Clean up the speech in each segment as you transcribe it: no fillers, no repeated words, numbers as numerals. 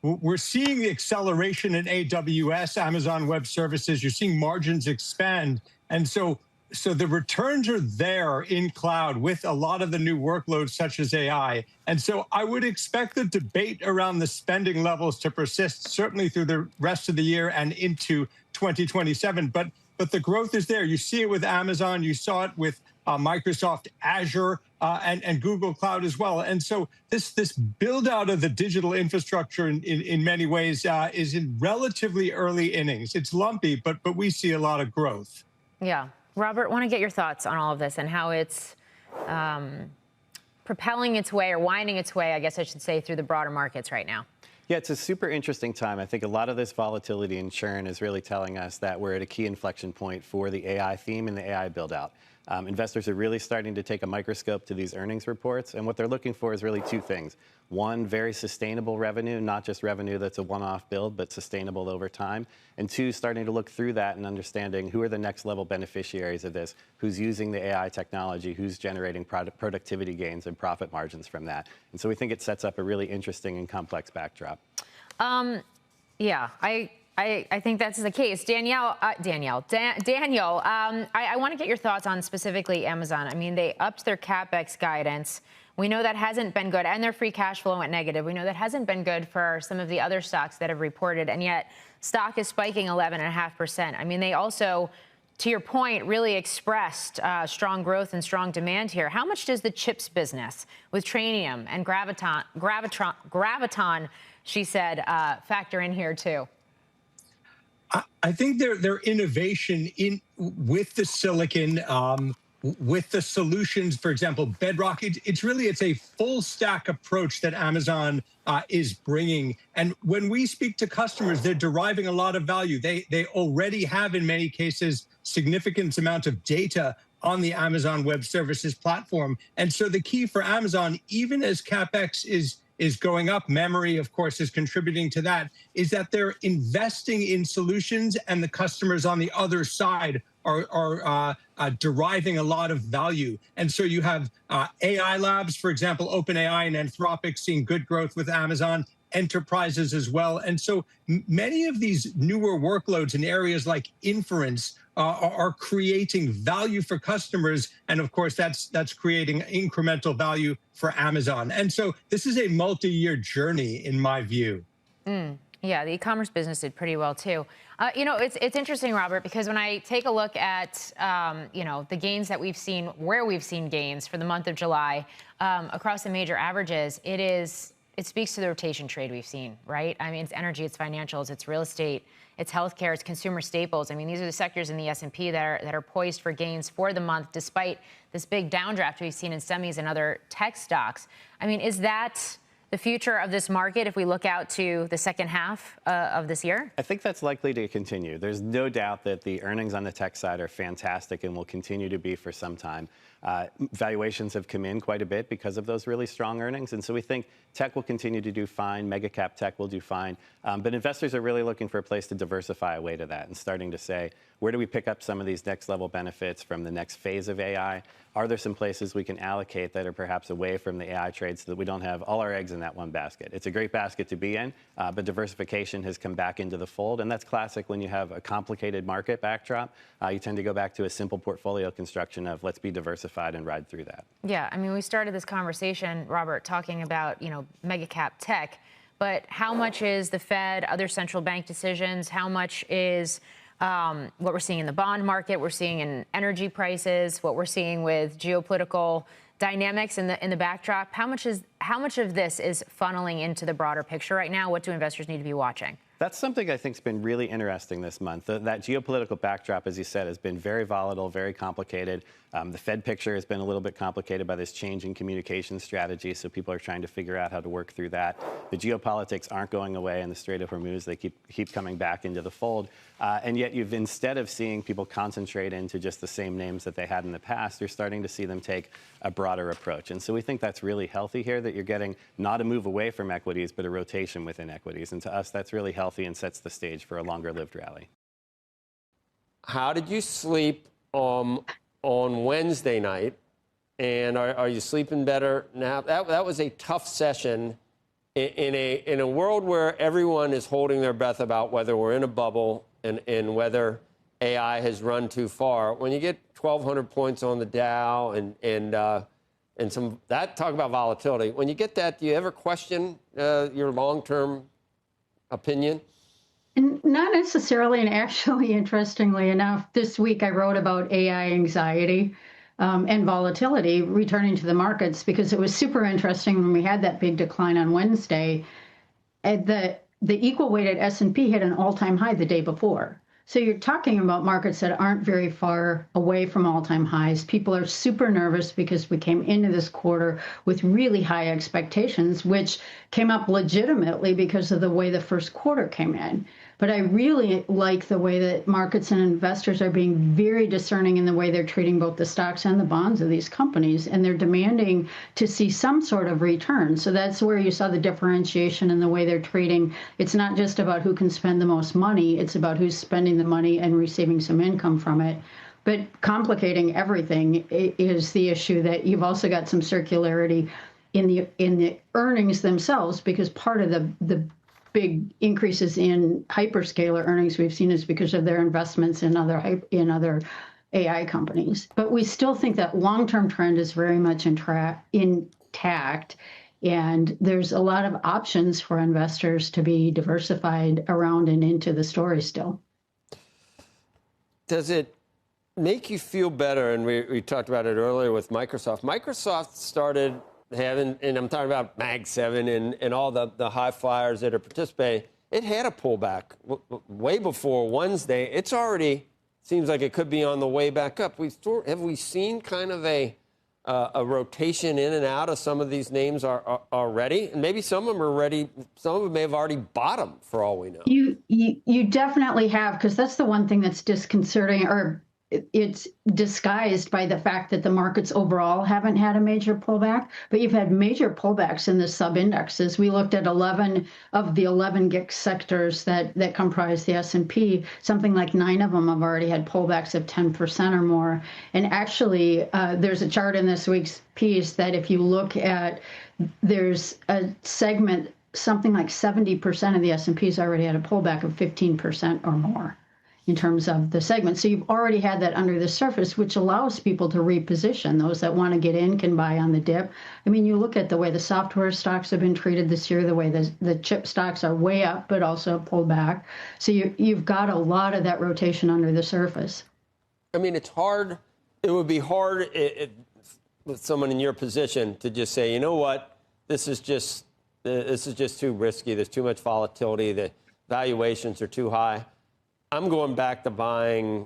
We're seeing the acceleration in AWS, Amazon Web Services. You're seeing margins expand. And so the returns are there in cloud with a lot of the new workloads such as AI. And so I would expect the debate around the spending levels to persist certainly through the rest of the year and into 2027. But the growth is there. You see it with Amazon. You saw it with Microsoft Azure and Google Cloud as well. And so this build out of the digital infrastructure in many ways is in relatively early innings. It's lumpy, but we see a lot of growth. Yeah. Robert, want to get your thoughts on all of this and how it's propelling its way or winding its way, I guess I should say, through the broader markets right now. Yeah, it's a super interesting time. I think a lot of this volatility and churn is really telling us that we're at a key inflection point for the AI theme and the AI build-out. Investors are really starting to take a microscope to these earnings reports, and what they're looking for is really two things. One, very sustainable revenue, not just revenue that's a one-off build, but sustainable over time. And two, starting to look through that and understanding who are the next level beneficiaries of this, who's using the AI technology, who's generating productivity gains and profit margins from that. And so we think it sets up a really interesting and complex backdrop. Yeah, I think that's the case. Daniel, I want to get your thoughts on specifically Amazon. I mean, they upped their CapEx guidance. We know that hasn't been good, and their free cash flow went negative. We know that hasn't been good for some of the other stocks that have reported, and yet stock is spiking 11.5%. I mean, they also, to your point, really expressed strong growth and strong demand here. How much does the chips business with Trainium and Graviton, she said, factor in here too? I think their innovation with the silicon, with the solutions, for example, Bedrock, it's a full stack approach that Amazon is bringing. And when we speak to customers, they're deriving a lot of value. They already have, in many cases, significant amount of data on the Amazon Web Services platform. And so the key for Amazon, even as CapEx is going up, memory, of course, is contributing to that, is that they're investing in solutions, and the customers on the other side are deriving a lot of value. And so you have AI labs, for example, OpenAI and Anthropic seeing good growth with Amazon, enterprises as well. And so many of these newer workloads in areas like inference are creating value for customers. And of course, that's creating incremental value for Amazon. And so this is a multi-year journey, in my view. Yeah, the e-commerce business did pretty well too. You know, it's interesting, Robert, because when I take a look at, you know, the gains that we've seen, where we've seen gains for the month of July across the major averages, it speaks to the rotation trade we've seen, right? I mean, it's energy, it's financials, it's real estate, it's healthcare, it's consumer staples. I mean, these are the sectors in the S&P that are poised for gains for the month, despite this big downdraft we've seen in semis and other tech stocks. I mean, is that the future of this market if we look out to the second half of this year? I think that's likely to continue. There's no doubt that the earnings on the tech side are fantastic and will continue to be for some time. Valuations have come in quite a bit because of those really strong earnings. And so we think tech will continue to do fine. Mega cap tech will do fine. But investors are really looking for a place to diversify away to that and starting to say, where do we pick up some of these next level benefits from the next phase of AI? Are there some places we can allocate that are perhaps away from the AI trade so that we don't have all our eggs in that one basket? It's a great basket to be in, but diversification has come back into the fold. And that's classic when you have a complicated market backdrop. You tend to go back to a simple portfolio construction of let's be diversified and ride through that. Yeah, I mean, we started this conversation, Robert, talking about, you know, mega cap tech, but how much is the Fed, other central bank decisions? How much is what we're seeing in the bond market, we're seeing in energy prices, what we're seeing with geopolitical dynamics in the backdrop? How much of this is funneling into the broader picture right now? What do investors need to be watching? That's something I think has been really interesting this month. That geopolitical backdrop, as you said, has been very volatile, very complicated. The Fed picture has been a little bit complicated by this change in communication strategy, so people are trying to figure out how to work through that. The geopolitics aren't going away in the Strait of Hormuz. They keep coming back into the fold. And yet you've, instead of seeing people concentrate into just the same names that they had in the past, you're starting to see them take a broader approach. And so we think that's really healthy here, that you're getting not a move away from equities, but a rotation within equities. And to us, that's really healthy and sets the stage for a longer-lived rally. How did you sleep on Wednesday night? And are you sleeping better now? That was a tough session. in a world where everyone is holding their breath about whether we're in a bubble and whether AI has run too far, when you get 1,200 points on the Dow and some that talk about volatility, when you get that, do you ever question your long-term opinion? Not necessarily, and actually, interestingly enough, this week I wrote about AI anxiety and volatility returning to the markets because it was super interesting when we had that big decline on Wednesday. The equal weighted S&P hit an all-time high the day before. So you're talking about markets that aren't very far away from all-time highs. People are super nervous because we came into this quarter with really high expectations, which came up legitimately because of the way the first quarter came in. But I really like the way that markets and investors are being very discerning in the way they're treating both the stocks and the bonds of these companies, and they're demanding to see some sort of return. So that's where you saw the differentiation in the way they're trading. It's not just about who can spend the most money, it's about who's spending the money and receiving some income from it. But complicating everything is the issue that you've also got some circularity in the earnings themselves, because part of the big increases in hyperscaler earnings we've seen is because of their investments in other AI companies. But we still think that long-term trend is very much intact, and there's a lot of options for investors to be diversified around and into the story still. Does it make you feel better? And we talked about it earlier with Microsoft. Microsoft started having, and I'm talking about Mag 7 and all the high flyers that are participating, it had a pullback way before Wednesday. It's already seems like it could be on the way back up. Have we seen kind of a rotation in and out of some of these names already? And maybe some of them are ready. Some of them may have already bottomed for all we know. You definitely have, because that's the one thing that's disconcerting, or it's disguised by the fact that the markets overall haven't had a major pullback, but you've had major pullbacks in the sub-indexes. We looked at 11 of the 11 GIC sectors that comprise the S&P. Something like 9 of them have already had pullbacks of 10% or more. And actually, there's a chart in this week's piece that if you look at, there's a segment, something like 70% of the S&P's already had a pullback of 15% or more in terms of the segment. So you've already had that under the surface, which allows people to reposition. Those that want to get in can buy on the dip. I mean, you look at the way the software stocks have been treated this year, the way the chip stocks are way up, but also pulled back. So you've got a lot of that rotation under the surface. I mean, it's hard. It would be hard with someone in your position to just say, you know what, this is just too risky. There's too much volatility. The valuations are too high. I'm going back to buying,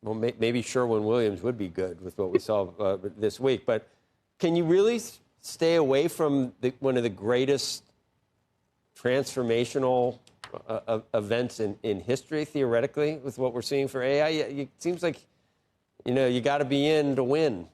well, maybe Sherwin-Williams would be good with what we saw this week. But can you really stay away from one of the greatest transformational events in history, theoretically, with what we're seeing for AI? It seems like, you got to be in to win.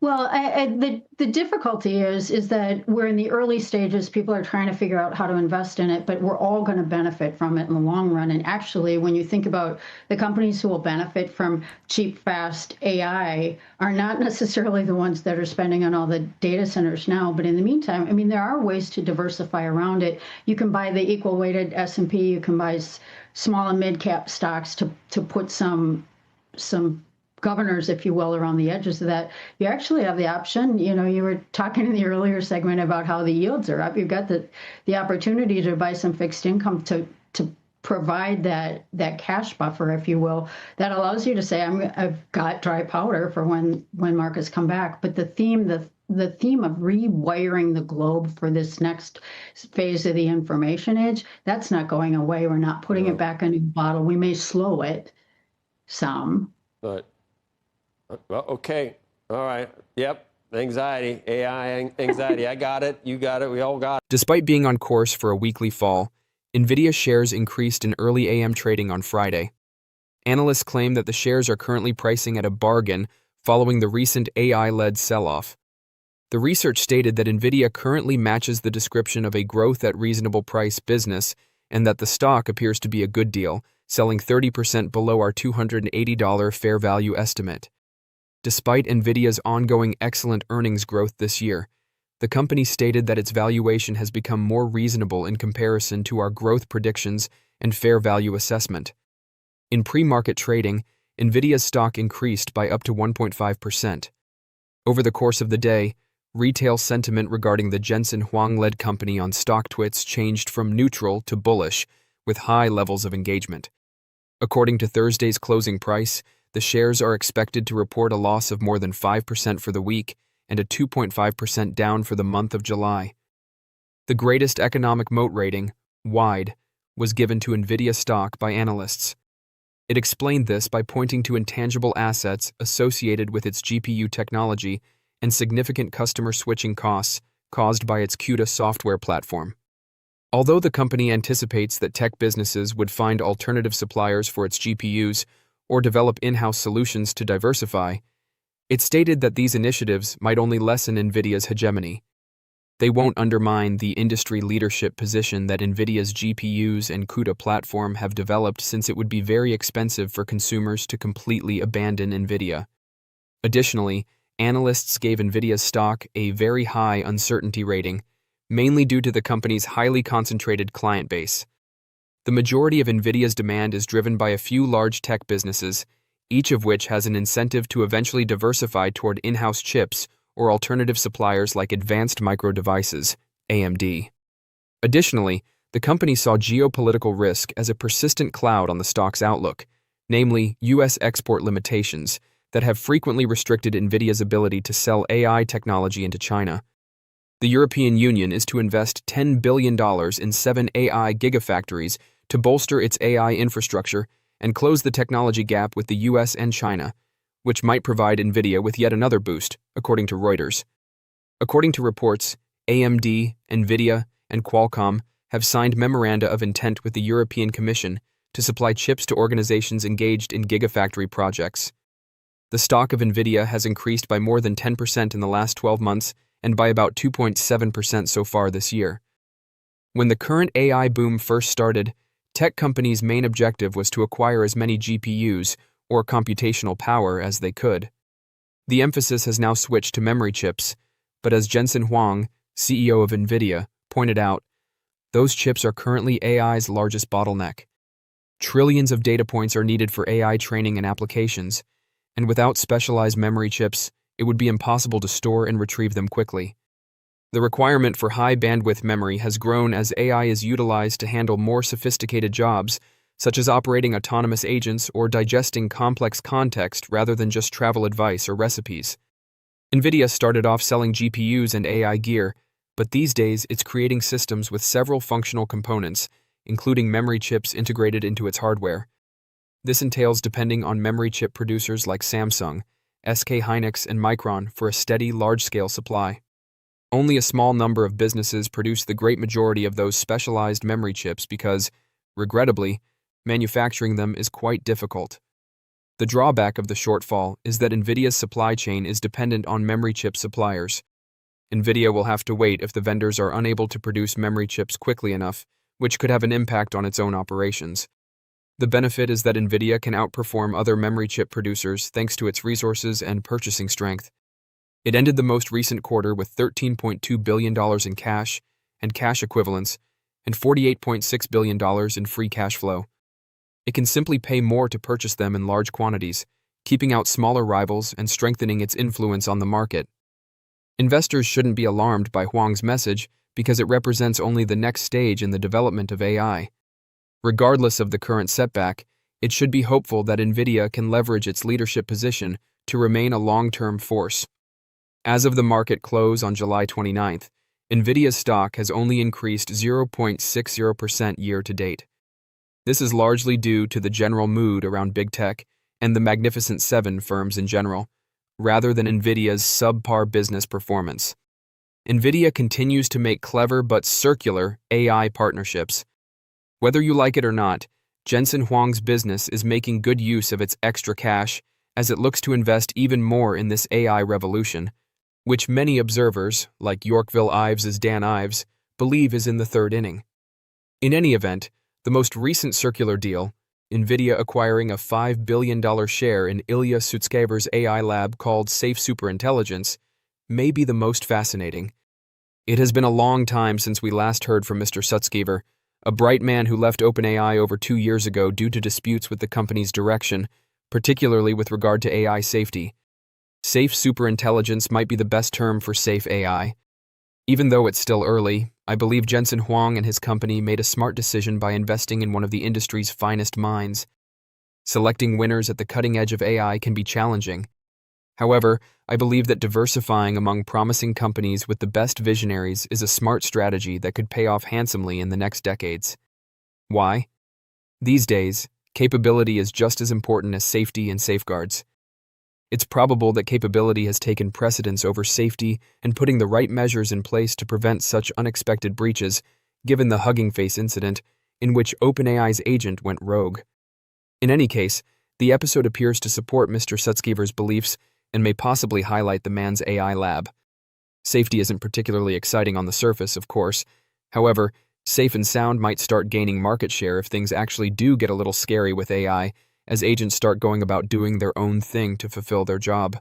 Well, the difficulty is that we're in the early stages. People are trying to figure out how to invest in it, but we're all going to benefit from it in the long run. And actually, when you think about the companies who will benefit from cheap, fast AI are not necessarily the ones that are spending on all the data centers now. But in the meantime, I mean, there are ways to diversify around it. You can buy the equal weighted S&P. You can buy small and mid cap stocks to put some governors, if you will, around the edges of that. You actually have the option. You were talking in the earlier segment about how the yields are up. You've got the opportunity to buy some fixed income to provide that cash buffer, if you will, that allows you to say, I've got dry powder for when markets come back. But the theme of rewiring the globe for this next phase of the information age, that's not going away. We're not putting it back in a new bottle. We may slow it some. But well, okay. All right. Yep. Anxiety, AI anxiety. I got it. You got it. We all got it. Despite being on course for a weekly fall, Nvidia shares increased in early AM trading on Friday. Analysts claim that the shares are currently pricing at a bargain following the recent AI-led sell-off. The research stated that Nvidia currently matches the description of a growth at reasonable price business and that the stock appears to be a good deal, selling 30% below our $280 fair value estimate. Despite Nvidia's ongoing excellent earnings growth this year, the company stated that its valuation has become more reasonable in comparison to our growth predictions and fair value assessment. In pre-market trading, Nvidia's stock increased by up to 1.5%. Over the course of the day, retail sentiment regarding the Jensen Huang-led company on StockTwits changed from neutral to bullish, with high levels of engagement. According to Thursday's closing price, the shares are expected to report a loss of more than 5% for the week and a 2.5% down for the month of July. The greatest economic moat rating, wide, was given to Nvidia stock by analysts. It explained this by pointing to intangible assets associated with its GPU technology and significant customer switching costs caused by its CUDA software platform. Although the company anticipates that tech businesses would find alternative suppliers for its GPUs or develop in-house solutions to diversify, it stated that these initiatives might only lessen Nvidia's hegemony. They won't undermine the industry leadership position that Nvidia's GPUs and CUDA platform have developed, since it would be very expensive for consumers to completely abandon Nvidia. Additionally, analysts gave Nvidia's stock a very high uncertainty rating, mainly due to the company's highly concentrated client base. The majority of Nvidia's demand is driven by a few large tech businesses, each of which has an incentive to eventually diversify toward in-house chips or alternative suppliers like Advanced Micro Devices, AMD. Additionally, the company saw geopolitical risk as a persistent cloud on the stock's outlook, namely U.S. export limitations that have frequently restricted Nvidia's ability to sell AI technology into China. The European Union is to invest $10 billion in 7 AI gigafactories to bolster its AI infrastructure and close the technology gap with the US and China, which might provide Nvidia with yet another boost, according to Reuters. According to reports, AMD, Nvidia, and Qualcomm have signed memoranda of intent with the European Commission to supply chips to organizations engaged in gigafactory projects. The stock of Nvidia has increased by more than 10% in the last 12 months and by about 2.7% so far this year. When the current AI boom first started, tech companies' main objective was to acquire as many GPUs, or computational power, as they could. The emphasis has now switched to memory chips, but as Jensen Huang, CEO of Nvidia, pointed out, those chips are currently AI's largest bottleneck. Trillions of data points are needed for AI training and applications, and without specialized memory chips, it would be impossible to store and retrieve them quickly. The requirement for high-bandwidth memory has grown as AI is utilized to handle more sophisticated jobs, such as operating autonomous agents or digesting complex context rather than just travel advice or recipes. Nvidia started off selling GPUs and AI gear, but these days it's creating systems with several functional components, including memory chips integrated into its hardware. This entails depending on memory chip producers like Samsung, SK Hynix, and Micron for a steady, large-scale supply. Only a small number of businesses produce the great majority of those specialized memory chips because, regrettably, manufacturing them is quite difficult. The drawback of the shortfall is that Nvidia's supply chain is dependent on memory chip suppliers. Nvidia will have to wait if the vendors are unable to produce memory chips quickly enough, which could have an impact on its own operations. The benefit is that Nvidia can outperform other memory chip producers thanks to its resources and purchasing strength. It ended the most recent quarter with $13.2 billion in cash and cash equivalents and $48.6 billion in free cash flow. It can simply pay more to purchase them in large quantities, keeping out smaller rivals and strengthening its influence on the market. Investors shouldn't be alarmed by Huang's message because it represents only the next stage in the development of AI. Regardless of the current setback, it should be hopeful that Nvidia can leverage its leadership position to remain a long-term force. As of the market close on July 29th, Nvidia's stock has only increased 0.60% year-to-date. This is largely due to the general mood around big tech and the Magnificent Seven firms in general, rather than Nvidia's subpar business performance. Nvidia continues to make clever but circular AI partnerships. Whether you like it or not, Jensen Huang's business is making good use of its extra cash as it looks to invest even more in this AI revolution, which many observers, like Yorkville Ives' Dan Ives, believe is in the third inning. In any event, the most recent circular deal, Nvidia acquiring a $5 billion share in Ilya Sutskever's AI lab called Safe Superintelligence, may be the most fascinating. It has been a long time since we last heard from Mr. Sutskever, a bright man who left OpenAI over 2 years ago due to disputes with the company's direction, particularly with regard to AI safety. Safe superintelligence might be the best term for safe AI. Even though it's still early, I believe Jensen Huang and his company made a smart decision by investing in one of the industry's finest minds. Selecting winners at the cutting edge of AI can be challenging. However, I believe that diversifying among promising companies with the best visionaries is a smart strategy that could pay off handsomely in the next decades. Why? These days, capability is just as important as safety and safeguards. It's probable that capability has taken precedence over safety and putting the right measures in place to prevent such unexpected breaches, given the Hugging Face incident, in which OpenAI's agent went rogue. In any case, the episode appears to support Mr. Sutskever's beliefs and may possibly highlight the man's AI lab. Safety isn't particularly exciting on the surface, of course. However, safe and sound might start gaining market share if things actually do get a little scary with AI, as agents start going about doing their own thing to fulfill their job.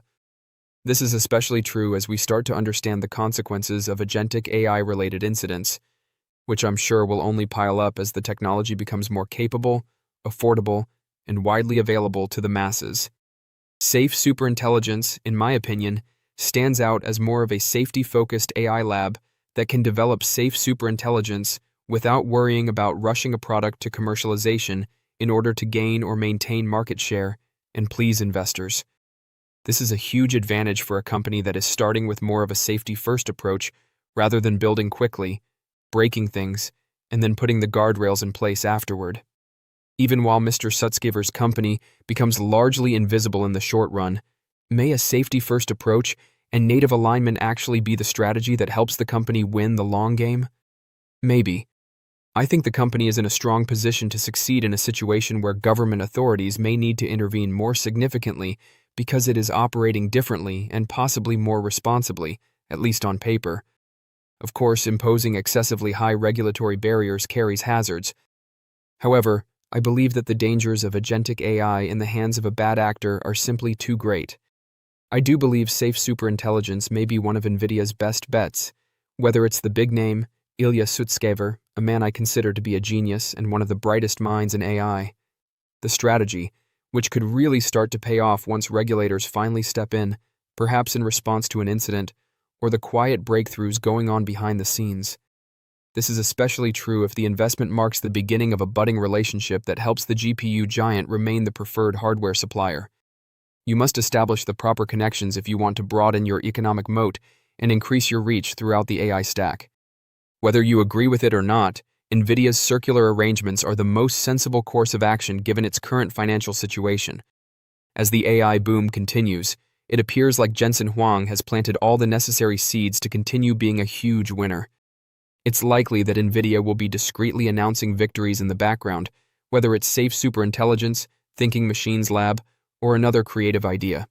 This is especially true as we start to understand the consequences of agentic AI-related incidents, which I'm sure will only pile up as the technology becomes more capable, affordable, and widely available to the masses. Safe superintelligence, in my opinion, stands out as more of a safety-focused AI lab that can develop safe superintelligence without worrying about rushing a product to commercialization in order to gain or maintain market share and please investors. This is a huge advantage for a company that is starting with more of a safety-first approach rather than building quickly, breaking things, and then putting the guardrails in place afterward. Even while Mr. Sutskever's company becomes largely invisible in the short run, may a safety-first approach and native alignment actually be the strategy that helps the company win the long game? Maybe. I think the company is in a strong position to succeed in a situation where government authorities may need to intervene more significantly because it is operating differently and possibly more responsibly, at least on paper. Of course, imposing excessively high regulatory barriers carries hazards. However, I believe that the dangers of agentic AI in the hands of a bad actor are simply too great. I do believe safe superintelligence may be one of Nvidia's best bets, whether it's the big name, Ilya Sutskever, a man I consider to be a genius and one of the brightest minds in AI. The strategy, which could really start to pay off once regulators finally step in, perhaps in response to an incident, or the quiet breakthroughs going on behind the scenes. This is especially true if the investment marks the beginning of a budding relationship that helps the GPU giant remain the preferred hardware supplier. You must establish the proper connections if you want to broaden your economic moat and increase your reach throughout the AI stack. Whether you agree with it or not, Nvidia's circular arrangements are the most sensible course of action given its current financial situation. As the AI boom continues, it appears like Jensen Huang has planted all the necessary seeds to continue being a huge winner. It's likely that Nvidia will be discreetly announcing victories in the background, whether it's safe superintelligence, thinking machines lab, or another creative idea.